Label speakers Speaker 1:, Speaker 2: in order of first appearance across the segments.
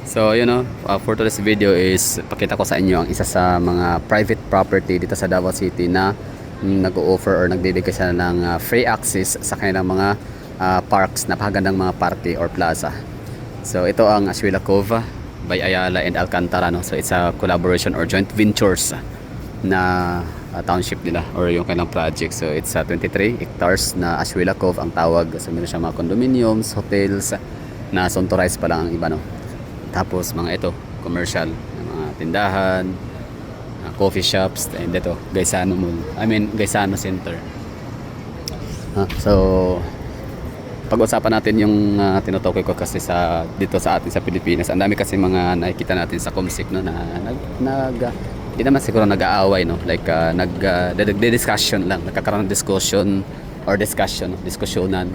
Speaker 1: So, for today's video is pakita ko sa inyo ang isa sa mga private property dito sa Davao City na nag-o-offer or nagbibigay siya ng free access sa kanilang mga parks, napakagandang mga parke or plaza. So, ito ang Ashuela Cove by Ayala and Alcantara. No? So, it's a collaboration or joint ventures na township nila or yung kanilang project. So, it's 23 hectares na Ashuela Cove ang tawag. So, meron siya mga condominiums, hotels na sontorized pa lang ang iba. No? Tapos mga ito, commercial, mga tindahan, coffee shops, and ito, Gaisano Mall. Gaisano Center. So, pag-usapan natin yung tinutukoy ko kasi dito sa atin sa Pilipinas. Ang dami kasi mga nakikita natin sa Comsec no, na hindi naman siguro nag-aaway, no? Like, nagde-discussion lang, nagkakaroon ng diskusyonan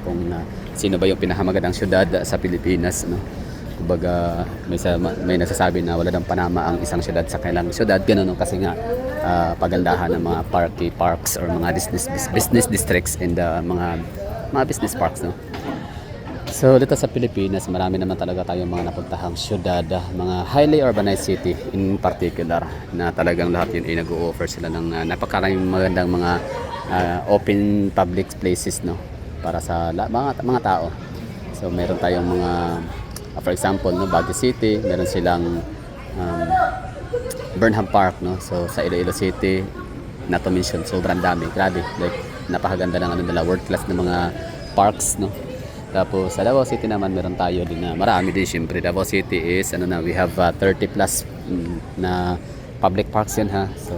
Speaker 1: kung sino ba yung pinakamagandang syudad sa Pilipinas, no? Kumbaga may nagsasabi na wala ng panama ang isang syudad sa kanilang syudad, gano'n, no? Kasi nga pagandahan ng mga parks or mga business districts and mga business parks, no? So dito sa Pilipinas, marami naman talaga tayong mga napuntahang syudad, mga highly urbanized city in particular, na talagang lahat yun ay nag-o-offer sila ng napakaraming magandang mga open public places, no? Para sa mga tao. So meron tayong mga for example, no, Baguio City, meron silang Burnham Park, no. So sa Iloilo City, not to mention, sobrang dami, grabe, like napakaganda ng nila, world class na mga parks, no. Tapos sa Davao City naman meron tayo din na marami din, syempre. Davao City is we have 30 plus na public parks yan, ha. So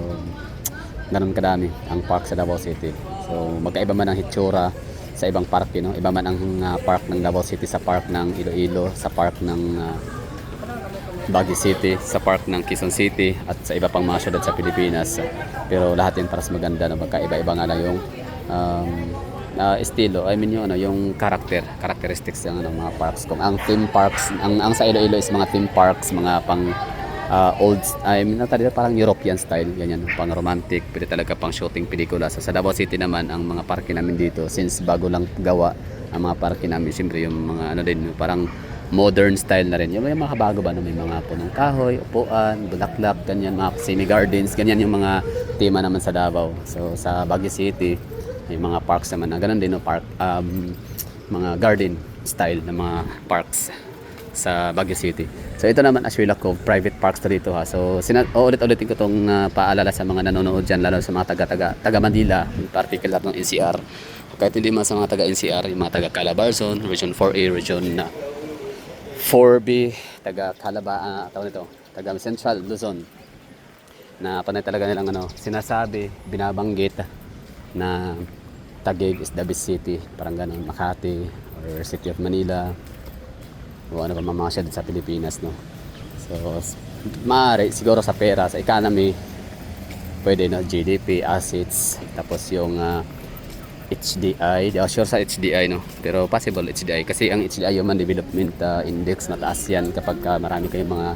Speaker 1: ganun kadami ang park sa Davao City. So magkaiba man ang hitsura sa ibang parke, no? Iba man ang park ng Davao City sa park ng Iloilo, sa park ng Baguio City, sa park ng Quezon City, at sa iba pang mga syudad sa Pilipinas. Pero lahat yun paras maganda, no? Magkaiba-iba nga lang yung estilo, yung characteristics ng mga parks. Kung ang theme parks, ang sa Iloilo is mga theme parks, mga pang parang European style, ganyan, pang romantic, pwede talaga pang shooting pelikula. So sa Davao City naman, ang mga parke namin dito, since bago lang gawa ang mga parke namin, siyempre yung mga parang modern style na rin, yung mga bago ba, may mga punong kahoy, upuan, bulaklak, ganyan, mga semi-gardens, ganyan yung mga tema naman sa Davao. So sa Baguio City, may mga parks naman na ganun din, no? Mga garden style na mga parks sa Baguio City. So ito naman, Ashuela Cove, private parks na dito, ha. So ulit-ulitin ko itong paalala sa mga nanonood dyan, lalo sa mga taga Manila, in particular ng NCR. Kahit hindi man sa mga taga NCR, yung mga taga Calabarzon, Region 4A, Region 4B, taga taga Central Luzon, na panay talaga nilang sinasabi, binabanggit na Taguig is the best city, parang ganun, Makati or City of Manila, o ano pa mga syudad sa Pilipinas, no. So maaari siguro sa pera, sa economy, pwede, no, GDP, assets, tapos yung HDI, di ako sure sa HDI, no, pero possible HDI, kasi ang HDI, Human Development Index, mataas yan kapag marami kayong mga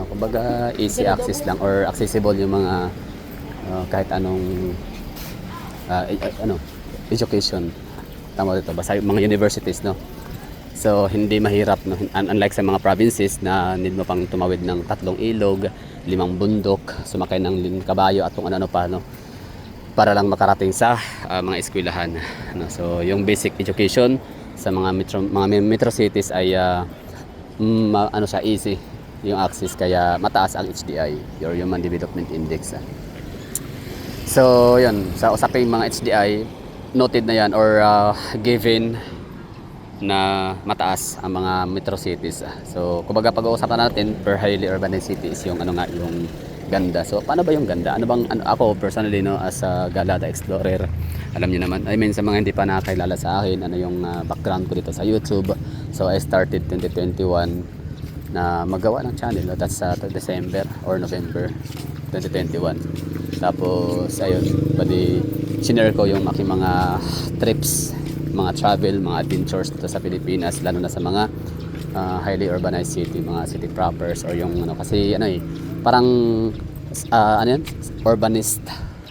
Speaker 1: kumbaga easy access lang or accessible yung mga kahit anong education, tama dito, basta yung mga universities, no. So hindi mahirap, no? Unlike sa mga provinces na need mo pang tumawid ng 3 ilog, 5 bundok, sumakay ng kabayo at kung ano pa, no, para lang makarating sa mga eskwelahan, no? So yung basic education sa mga metro cities ay easy yung access, kaya mataas ang HDI, your Human Development Index. So yun, sa usaping mga HDI, noted na yan or given na mataas ang mga metro cities. So kumbaga pag-uusapan natin per highly urbanized city is yung yung ganda. So paano ba yung ganda? Ako personally, no, as a Galada Explorer, alam niyo naman, sa mga hindi pa nakakilala sa akin, yung background ko dito sa YouTube. So I started 2021 na magawa ng channel, no? That's December or November 2021. Tapos ayun, sinare ko yung aking mga trips, mga travel, mga adventures dito sa Pilipinas, lalo na sa mga highly urbanized city, mga city propers, or yung kasi parang urbanist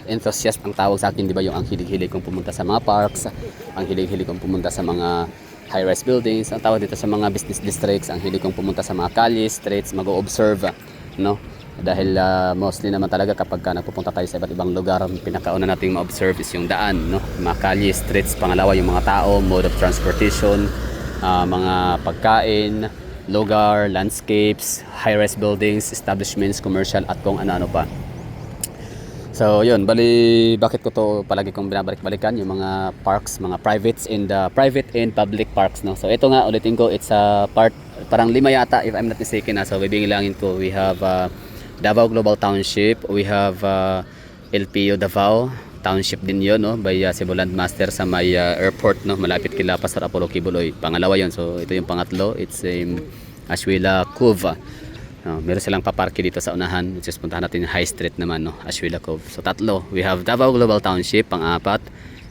Speaker 1: enthusiast ang tawag sa akin, di ba, yung ang hilig-hilig kong pumunta sa mga parks, ang hilig-hilig kong pumunta sa mga high-rise buildings. Ang tawag dito sa mga business districts, ang hilig kong pumunta sa mga kalye, streets, mag-observe, no? Dahil mostly naman talaga kapag nagpupunta tayo sa iba't ibang lugar, ang pinakauna nating ma-observe is yung daan, no? Mga kalye, streets, pangalawa yung mga tao, mode of transportation, mga pagkain, lugar, landscapes, high-rise buildings, establishments, commercial at kung ano-ano pa. So yun, bali bakit ko to palagi kong binabalik-balikan yung mga parks, mga private and public parks, no. So ito nga ulitin ko, it's a part parang 5 yata if I'm not mistaken na. So bibingilangin ko, we have Davao Global Township, we have LPO Davao Township din yun, no, by Cebu Landmaster sa may airport, no, malapit kila Pastor Apollo Kibuloy. Pangalawa yun. So ito yung pangatlo, it's Ashwila Cove. Meron silang paparke dito sa unahan, which is puntahan natin yung High Street naman, no, Ashwila Cove. So tatlo, we have Davao Global Township, pang-apat,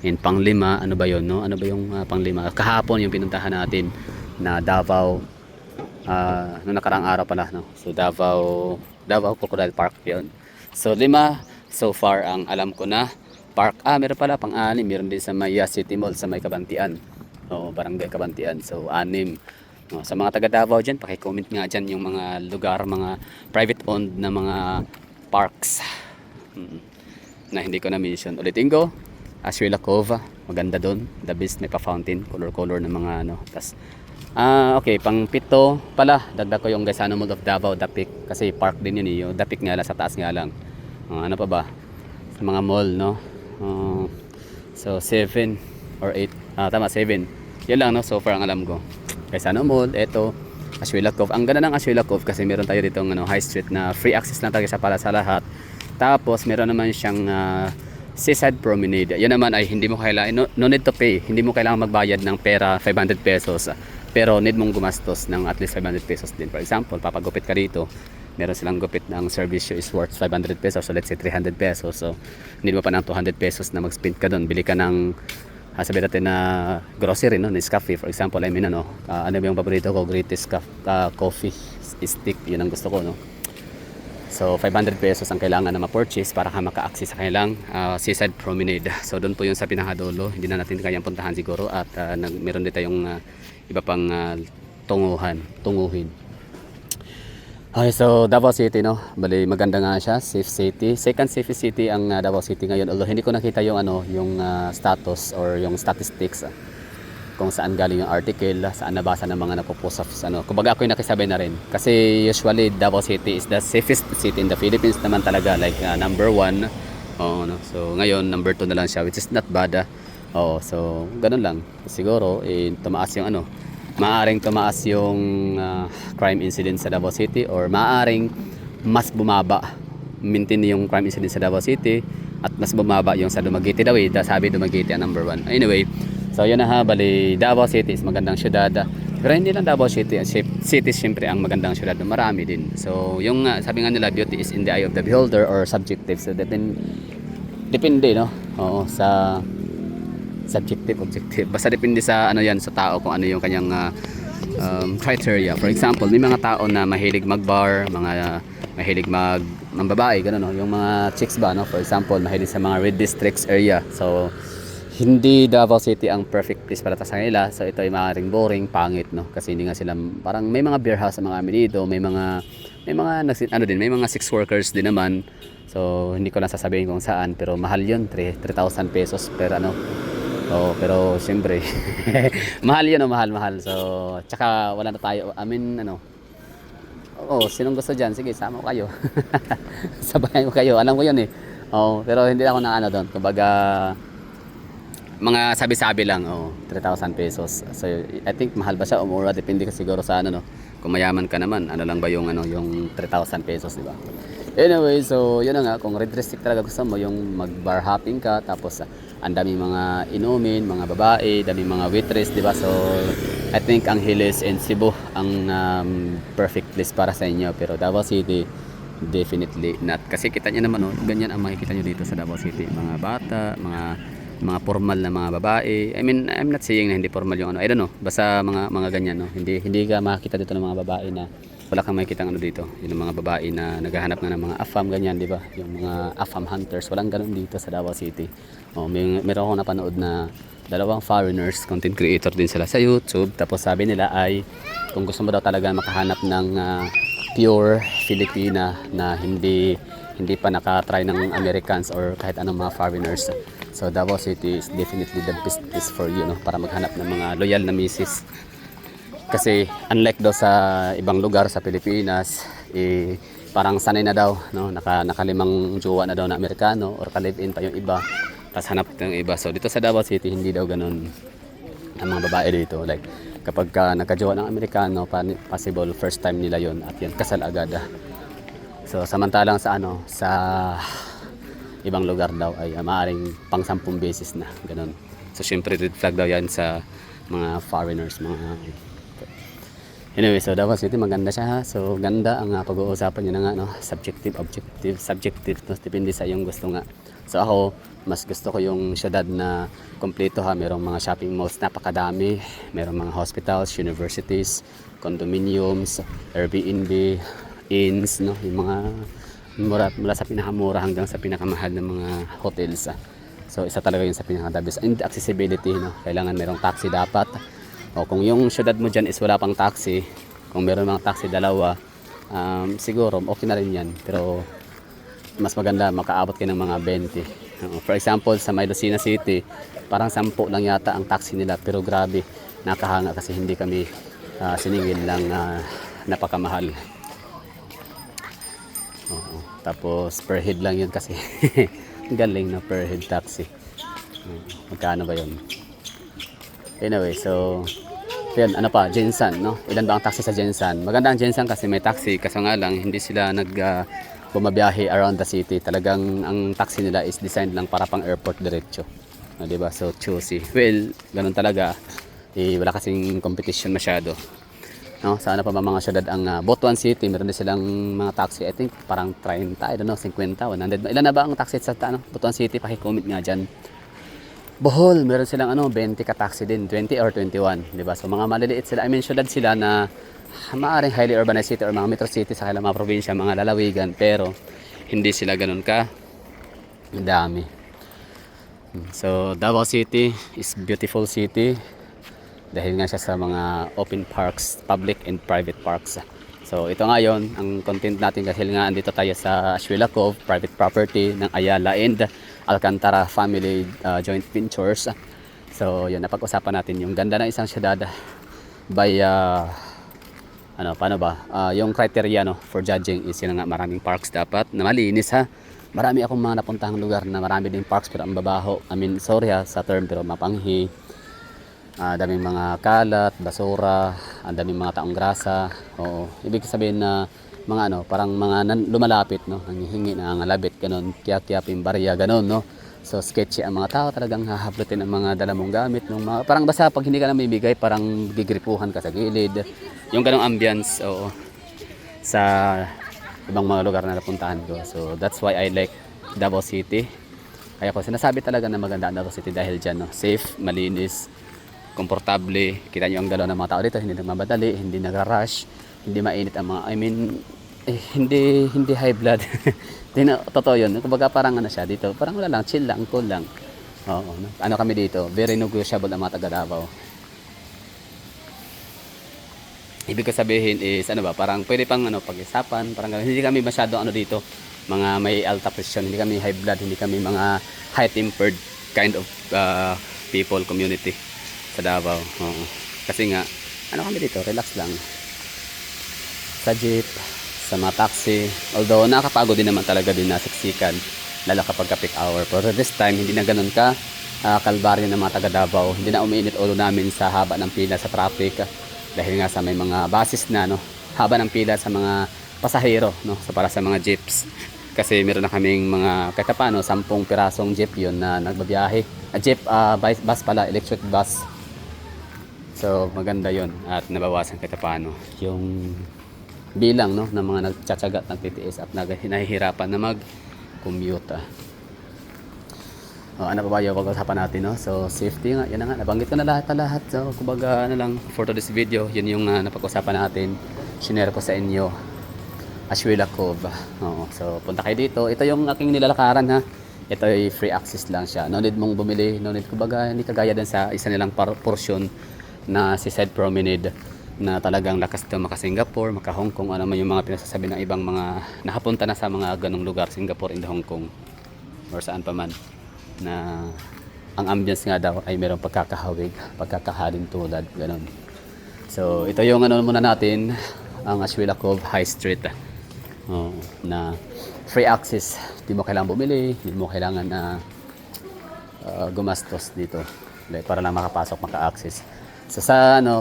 Speaker 1: and pang-lima, ano ba yun, no? Ano ba yung pang-lima? Kahapon yung pinuntahan natin na Davao, noong nakaraang araw pala, no? So Davao Crocodile Park yun. So 5 so far ang alam ko na park. Meron pala pang-6, meron din sa may City Mall sa may Kabantian. Oo, Barangay Kabantian. So 6. Sa mga taga Davao dyan, paki-comment nga dyan yung mga lugar, mga private owned na mga parks na hindi ko na mention. Ulitin ko, Ashwila Cove, maganda doon, the best, may pa fountain, color ng mga ano. Tas okay, pang 7 pala, dagdag ko yung Gaisano Mall of Davao, Dapik, kasi park din yun, yung Dapik nga lang, sa taas nga lang. Ano pa ba sa mga mall, no? So 7 or 8, tama, 7 yun lang, no, so far ang alam ko. Gaisano Mall, eto Ashwila Cove. Ang ganda ng Ashwila Cove kasi meron tayo dito ng high street na free access lang talaga para sa lahat. Tapos meron naman siyang seaside promenade. Yan naman ay hindi mo kailangan, no need to pay. Hindi mo kailangan magbayad ng pera 500 pesos. Pero need mong gumastos ng at least 500 pesos din. For example, papagupit ka dito, meron silang gupit ng service is worth 500 pesos. So let's say 300 pesos. So need mo pa ng 200 pesos na mag-spend ka doon. Bili ka ng sabihin natin na grocery, no, Nescafe for example. I mean ano ba yung paborito ko, greatest coffee stick, yun ang gusto ko, no. So 500 pesos ang kailangan na ma-purchase para ka maka-access sa kanilang seaside promenade. So doon po yun sa pinakadulo, hindi na natin kayang puntahan siguro. At meron din tayong iba pang tunguhin. Okay, so Davao City, no, bali maganda nga siya, safe city, second safest city ang Davao City ngayon. Although hindi ko nakita yung yung status or yung statistics kung saan galing yung article, saan nabasa ng mga nagpo-post of kumbaga ako yung nakisabay na rin, kasi usually Davao City is the safest city in the Philippines naman talaga, like number 1. No? So ngayon number 2 na lang siya, which is not bad. So ganun lang siguro, tumaas yung maaring tumaas yung crime incident sa Davao City, or maaring mas bumaba, maintain yung crime incident sa Davao City, at mas bumaba yung sa Dumaguete daw, sabi Dumaguete ang number 1. Anyway, so yun na, bali Davao City is magandang syudad, pero hindi lang Davao City, city siyempre ang magandang syudad, marami din. So yung sabi nga nila, beauty is in the eye of the beholder or subjective. So depende, no, sa subjective, objective, basta depende sa yan, sa tao, kung ano yung kanyang criteria. For example, may mga tao na mahilig mag-bar, mga mahilig mambabae, gano'n, no? Yung mga chicks ba, no? For example, mahilig sa mga red districts area. So hindi Davao City ang perfect place para sa kanila. So ito ay maaaring boring, pangit, no? Kasi hindi nga sila, parang may mga beer house sa mga amin dito, may mga may mga sex workers din naman. So hindi ko lang sasabihin kung saan, pero mahal yun, 3,000 pesos per pero siyempre mahal yun, mahal. So tsaka wala na tayo, sinong gusto dyan, sige, sama ko kayo. Sabayan ko kayo, alam ko yun eh. Pero hindi ako na doon, kumbaga mga sabi-sabi lang. 3,000 pesos. So I think mahal ba siya o mura, depende ka siguro sa no. Kung mayaman ka naman, lang ba yung yung 3,000 pesos, di ba? Anyway, so yun na nga, kung red district talaga gusto mo, yung mag-bar hopping ka, tapos ang daming mga inumin, mga babae, daming mga waitress, di ba? So I think ang Hilis and Cebu ang perfect place para sa inyo. Pero Davao City, definitely not. Kasi kita nyo naman, ganyan ang makikita nyo dito sa Davao City. Mga bata, mga formal na mga babae. I mean, I'm not saying na hindi formal yung I don't know. Basta mga ganyan, no. Hindi ka makikita dito ng mga babae na wala kang makikita ano dito. Yung mga babae na naghahanap nga ng mga AFAM ganyan, di ba? Yung mga AFAM hunters, walang ganun dito sa Davao City. Meron akong napanood na dalawang foreigners, content creator din sila sa YouTube. Tapos sabi nila ay kung gusto mo daw talaga makahanap ng pure Filipina na hindi pa nakatry ng Americans or kahit anong mga foreigners. So Davao City is definitely the best place for you, no? Para maghanap ng mga loyal na misis. Kasi unlike daw sa ibang lugar sa Pilipinas, parang sanay na daw, no? Nakalimang jowa na daw na Amerikano or ka-live-in pa yung iba. Tapos hanap ng iba. So dito sa Davao City, hindi daw ganun ang mga babae dito. Like kapag nagkajowa ng Amerikano, possible first time nila yon at yan kasal agad. So samantalang sa ibang lugar daw ay maaaring pang 10 beses na ganun. So syempre red flag daw yan sa mga foreigners, Anyway, so Davao City maganda siya ha. So ganda ang pag-uusapan niya na nga, no? Subjective, objective, subjective, no? Depende sa iyong gusto nga. So ako, mas gusto ko yung syudad na kompleto ha. Merong mga shopping malls napakadami, merong mga hospitals, universities, condominiums, Airbnb, inns, no? Yung mga mula sa pinakamura hanggang sa pinakamahal ng mga hotels. So isa talaga yun sa pinaka-the best. And accessibility, no? Kailangan merong taxi dapat. O kung yung syudad mo dyan is wala pang taxi, kung meron mga taxi dalawa, siguro okay na rin yan. Pero mas maganda makaabot kayo ng mga 20. For example, sa May Lucena City, parang 10 lang yata ang taxi nila. Pero grabe, nakahanga kasi hindi kami siningil lang napakamahal. Tapos per head lang yun kasi. Galing na per head taxi. Magkano ba yun? Anyway, so yun, Jensan, no? Ilan ba ang taxi sa Jensan? Maganda ang Jensan kasi may taxi, kaso nga lang hindi sila bumabiyahe around the city. Talagang ang taxi nila is designed lang para pang airport diretso. Diba? So choosy. Well, ganun talaga. Wala kasing competition masyado. No? Sana pa ba mga syudad ang Butuan City, meron din silang mga taxi. I think parang 30, I don't know, 50, 100. Ilan na ba ang taxi sa Butuan City? Paki-comment nga dyan. Bohol, meron silang 20 ka taxi din, 20 or 21, di ba? So mga maliliit sila, syudad sila na maaaring highly urbanized city or mga metro city sa kailang mga probinsya, mga lalawigan, pero hindi sila ganun ka dami. So Davao City is beautiful city dahil nga siya sa mga open parks, public and private parks. So ito nga yon ang content natin dahil nga andito tayo sa Ashuela Cove, private property ng Ayala and Alcantara Family Joint Ventures. So yun, napag-usapan natin yung ganda ng isang syudad by yung criteria, no, for judging is yun nga, maraming parks dapat na malinis ha. Marami akong mga napuntahang lugar na marami din parks pero ang babaho. Sorry ha sa term, pero mapanghi. Daming mga kalat, basura, ang daming mga taong grasa. Oo, ibig sabihin na mga parang mga lumalapit, no, nanghihingi, nangangalabit, ganun, kiyak-kiyapin, barya, ganun, no. So sketchy ang mga tao, talagang hahablutin ang mga dala mong gamit, parang basta pag hindi ka na maibigay, parang gigripuhan ka sa gilid. Yung ganung ambience, oo, sa ibang mga lugar na napuntahan ko. So that's why I like Davao City. Kaya ko sinasabi talaga na maganda ang Davao City dahil dyan, no, safe, malinis, komportable. Kita nyo ang galaw ng mga tao dito, hindi nagmamadali, hindi nagra-rush, hindi mainit ang mga, hindi high blood. Totoo yun. Kumbaga parang siya dito, parang wala lang, chill lang, cool lang. Oo, no? Kami dito, very negotiable ang mga taga Davao. Ibig ko sabihin is parang pwede pang pag-isapan, parang hindi kami masyado dito, mga may alta presyon, hindi kami high blood, hindi kami mga high tempered kind of people, community sa Davao. Oo. Kasi nga kami dito, relax lang. Sa jeep, sa mga taxi, although nakakapagod din naman talaga din na siksikan, lalo kapag peak hour. Pero this time hindi na ganun ka kalbaryo ng mga taga Davao. Hindi na umiinit ulo namin sa haba ng pila sa traffic dahil nga sa may mga buses na, no, haba ng pila sa mga pasahero, no, so para sa mga jeeps. Kasi meron na kaming mga kahit paano 10 pirasong jeep yun na nagbabiyahe. Jeep, bus pala, electric bus. So maganda yun at nabawasan kahit paano yung bilang, no, ng mga nagtsatsaga at nagtitiis at nahihirapan na mag-commute. Ano pa ba yung pag-usapan natin, no? So safety nga, yan na nga, nabanggit ko na lahat. So kumbaga lang for today's video, yun yung napag-usapan natin. Shinare ko sa inyo. Ashwila Cove. Oo, so punta kayo dito. Ito yung aking nilalakaran ha. Ito ay free access lang siya. No need mong bumili. No need, kumbaga hindi kagaya din sa isa nilang portion na si Side Promenade na talagang lakas daw maka Singapore, maka Hong Kong, ano man yung mga pinasasabi ng ibang mga nakapunta na sa mga ganong lugar, Singapore and Hong Kong or saan pa man, na ang ambience nga daw ay merong pagkakahawig, pagkakahalin tulad, ganon. So ito yung ano muna natin, ang Ashwila Cove High Street. Na free access, hindi mo kailangan bumili, hindi mo kailangan na gumastos dito para lang makapasok, maka-access. So sa ano,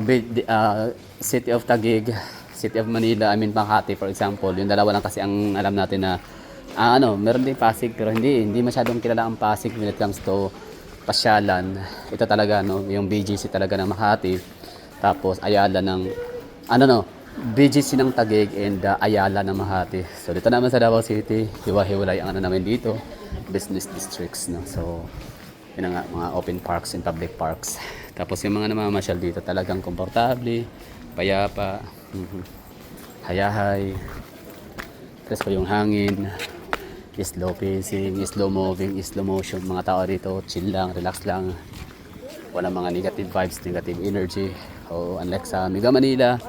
Speaker 1: City of Taguig, City of Manila, I mean Makati for example, yung dalawa lang kasi ang alam natin na ano, meron din Pasig pero hindi masyadong kilala ang Pasig when it comes to pasyalan. Ito talaga no, yung BGC talaga ng Makati, tapos Ayala ng ano no, BGC ng Taguig and Ayala ng Makati. So dito naman sa Davao City, hiwa-hiwalay ang ano namin dito, business districts no. So yun nga, mga open parks and public parks. Tapos yung mga namamasyal dito talagang komportable, payapa, hayahay, presko yung hangin, slow pacing, slow moving, slow motion. Mga tao dito, chill lang, relax lang. Walang mga negative vibes, negative energy. O unlike sa Mega Manila,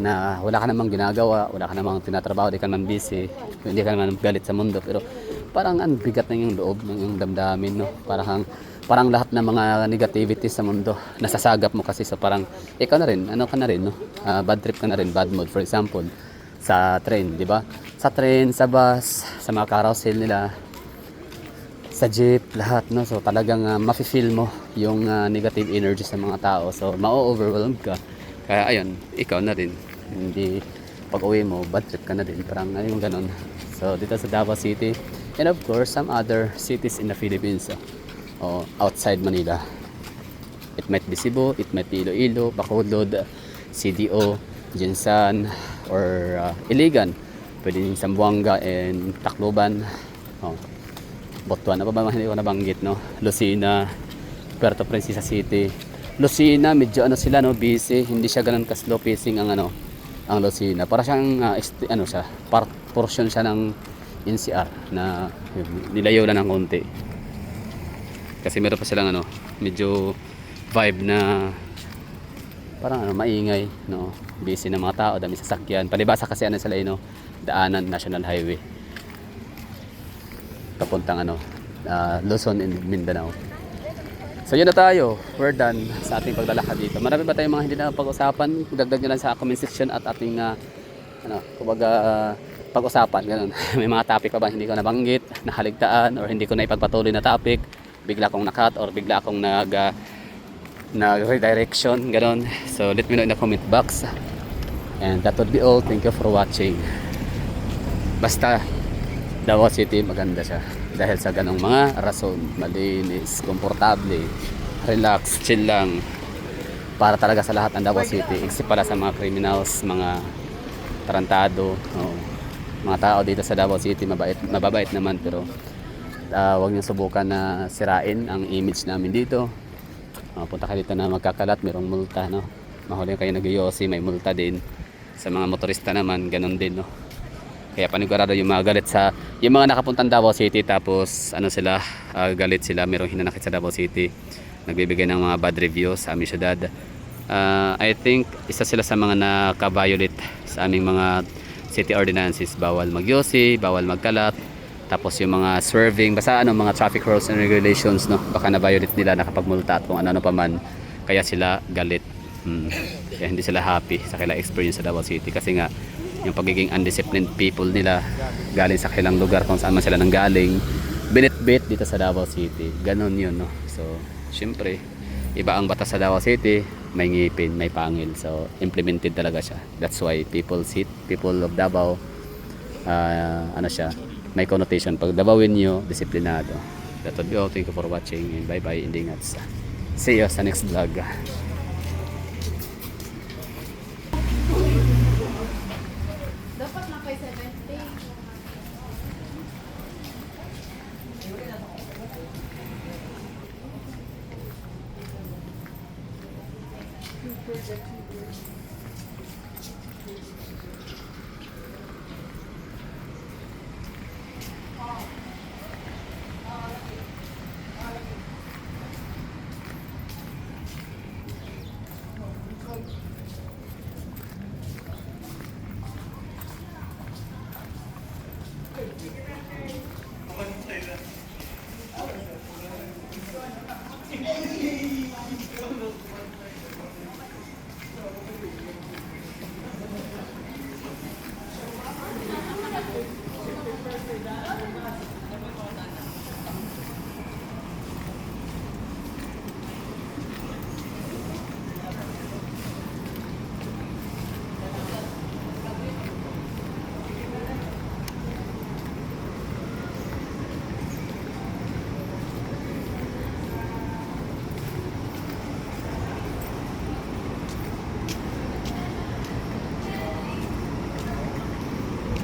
Speaker 1: na wala ka namang ginagawa, wala ka namang tinatrabaho, di ka naman busy, hindi ka naman galit sa mundo, pero parang ang bigat ng yung loob, ng yung damdamin, no? Parang lahat ng mga negativity sa mundo nasasagap mo kasi sa parang ikaw na rin, ano ka na rin, no? Bad trip ka na rin, bad mood. For example, sa train, di ba? Sa train, sa bus, sa mga carousel nila, sa jeep, lahat, no? So talagang mafe-feel mo yung negative energy sa mga tao. So ma-overwhelm ka. Kaya ayun, ikaw na rin. Hindi pag uwi mo, bad trip ka na din. Parang ayun ganun. So dito sa Davao City, and of course some other cities in the Philippines, outside Manila. It might be Cebu, it might be Iloilo, Bacolod, CDO, Jinsan, or Iligan. Pwede din Zamboanga and Tacloban. Butuan, ano ba hindi ko nabanggit, no? Lucena, Puerto Princesa City. Lucena, medyo ano sila, no, busy. Hindi siya ganun ka slow pacing ang ano, ang Lucena. Para siyang ano siya, portion siya ng NCR na nilayo lang ng konti. Kasi meron pa silang ano, medyo vibe na parang ano, maingay, no. Busy na mga tao, dami sasakyan. Palibasa kasi ano sila, no, daanan, National Highway. Papuntang ano, Luzon and Mindanao. So yun na tayo, we're done sa ating paglalakad dito. Marami pa tayong mga hindi na pag-usapan, dagdag nyo lang sa comment section at ating ano, kumbaga pag-usapan, ganun. May mga topic pa ba hindi ko nabanggit, nahaligtaan, or hindi ko na ipagpatuloy na topic, bigla akong nakat or bigla akong nag-redirection, ganun. So let me know in the comment box. And that would be all. Thank you for watching. Basta Davao City maganda siya dahil sa ganong mga rason, malinis, komportable, relax, chill lang, para talaga sa lahat ang Davao City, except pala sa mga criminals, mga tarantado, mga tao dito sa Davao City mababait naman, pero huwag niyo subukan na sirain ang image namin dito. Punta ka dito na magkakalat, merong multa, no? Mahuli kayo nag-yosi, may multa din. Sa mga motorista naman, ganun din, no? Kaya panigurado yung mga galit sa yung mga nakapuntang Davao City, tapos ano sila, galit sila, merong hinanakit sa Davao City, nagbibigay ng mga bad reviews sa aming syudad. I think isa sila sa mga naka-violate sa aming mga city ordinances. Bawal magyosi, bawal magkalat, tapos yung mga swerving, basta ano, mga traffic rules and regulations, no, baka na-violate nila, nakapagmulta at kung ano pa man, kaya sila galit. Kaya hindi sila happy sa kailang experience sa Davao City, kasi nga yung pagiging undisciplined people nila galing sa kailang lugar kung saan man sila nanggaling, binitbit dito sa Davao City. Ganon yun, no? So syempre iba ang batas sa Davao City, may ngipin, may pangil, so implemented talaga siya. That's why people of Davao, ano siya, may connotation, pag Davaoin nyo, disiplinado. That would be all. Thank you for watching and bye bye, Indingats. See you sa next vlog.
Speaker 2: Dapat na kay 70. Project